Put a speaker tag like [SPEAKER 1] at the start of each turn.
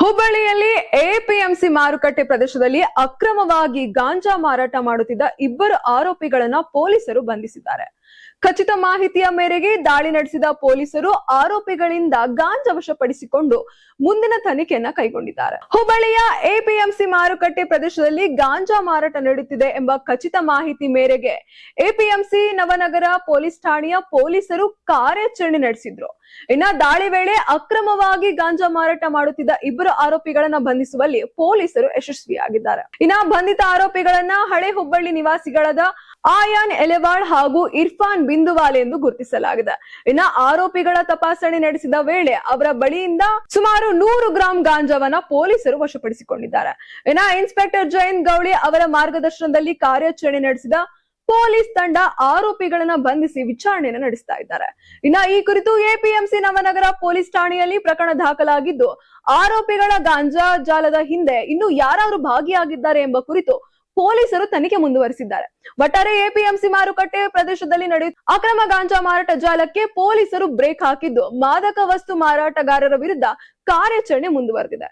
[SPEAKER 1] ಹುಬ್ಬಳ್ಳಿಯಲ್ಲಿ ಎಪಿಎಂಸಿ ಮಾರುಕಟ್ಟೆ ಪ್ರದೇಶದಲ್ಲಿ ಅಕ್ರಮವಾಗಿ ಗಾಂಜಾ ಮಾರಾಟ ಮಾಡುತ್ತಿದ್ದ ಇಬ್ಬರು ಆರೋಪಿಗಳನ್ನ ಪೊಲೀಸರು ಬಂಧಿಸಿದ್ದಾರೆ. ಖಚಿತ ಮಾಹಿತಿಯ ಮೇರೆಗೆ ದಾಳಿ ನಡೆಸಿದ ಪೊಲೀಸರು ಆರೋಪಿಗಳಿಂದ ಗಾಂಜಾ ವಶಪಡಿಸಿಕೊಂಡು ಮುಂದಿನ ತನಿಖೆಯನ್ನ ಕೈಗೊಂಡಿದ್ದಾರೆ. ಹುಬ್ಬಳ್ಳಿಯ ಎಪಿಎಂಸಿ ಮಾರುಕಟ್ಟೆ ಪ್ರದೇಶದಲ್ಲಿ ಗಾಂಜಾ ಮಾರಾಟ ನಡೆಯುತ್ತಿದೆ ಎಂಬ ಖಚಿತ ಮಾಹಿತಿ ಮೇರೆಗೆ ಎಪಿಎಂಸಿ ನವನಗರ ಪೊಲೀಸ್ ಠಾಣೆಯ ಪೊಲೀಸರು ಕಾರ್ಯಾಚರಣೆ ನಡೆಸಿದ್ರು. ಇನ್ನ ದಾಳಿ ವೇಳೆ ಅಕ್ರಮವಾಗಿ ಗಾಂಜಾ ಮಾರಾಟ ಮಾಡುತ್ತಿದ್ದ ಇಬ್ಬರು ಆರೋಪಿಗಳನ್ನ ಬಂಧಿಸುವಲ್ಲಿ ಪೊಲೀಸರು ಯಶಸ್ವಿಯಾಗಿದ್ದಾರೆ. ಇನ್ನ ಬಂಧಿತ ಆರೋಪಿಗಳನ್ನ ಹಳೆ ಹುಬ್ಬಳ್ಳಿ ನಿವಾಸಿಗಳಾದ ಆಯಾನ್ ಎಲೆವಾಳ್ ಹಾಗೂ ಇರ್ಫಾನ್ ಬಿಂದುವಾಲೆ ಎಂದು ಗುರುತಿಸಲಾಗಿದೆ. ಇನ್ನ ಆರೋಪಿಗಳ ತಪಾಸಣೆ ನಡೆಸಿದ ವೇಳೆ ಅವರ ಬಳಿಯಿಂದ ಸುಮಾರು 100 ಗ್ರಾಂ ಗಾಂಜಾವನ್ನ ಪೊಲೀಸರು ವಶಪಡಿಸಿಕೊಂಡಿದ್ದಾರೆ. ಇನ್ನ ಇನ್ಸ್ಪೆಕ್ಟರ್ ಜಯಂತ್ ಗೌಳಿ ಅವರ ಮಾರ್ಗದರ್ಶನದಲ್ಲಿ ಕಾರ್ಯಾಚರಣೆ ನಡೆಸಿದ ಪೊಲೀಸ್ ತಂಡ ಆರೋಪಿಗಳನ್ನ ಬಂಧಿಸಿ ವಿಚಾರಣೆಯನ್ನು ನಡೆಸ್ತಾ ಇದ್ದಾರೆ. ಇನ್ನ ಈ ಕುರಿತು ಎಪಿಎಂಸಿ ನವನಗರ ಪೊಲೀಸ್ ಠಾಣೆಯಲ್ಲಿ ಪ್ರಕರಣ ದಾಖಲಾಗಿದ್ದು, ಆರೋಪಿಗಳ ಗಾಂಜಾ ಜಾಲದ ಹಿಂದೆ ಇನ್ನು ಯಾರು ಭಾಗಿಯಾಗಿದ್ದಾರೆ ಎಂಬ ಕುರಿತು ಪೊಲೀಸರು ತನಿಖೆ ಮುಂದುವರಿಸಿದ್ದಾರೆ. ಒಟ್ಟಾರೆ ಎಪಿಎಂಸಿ ಮಾರುಕಟ್ಟೆ ಪ್ರದೇಶದಲ್ಲಿ ನಡೆಯುತ್ತಿರುವ ಅಕ್ರಮ ಗಾಂಜಾ ಮಾರಾಟ ಜಾಲಕ್ಕೆ ಪೊಲೀಸರು ಬ್ರೇಕ್ ಹಾಕಿದ್ದು, ಮಾದಕ ವಸ್ತು ಮಾರಾಟಗಾರರ ವಿರುದ್ಧ ಕಾರ್ಯಾಚರಣೆ ಮುಂದುವರೆದಿದೆ.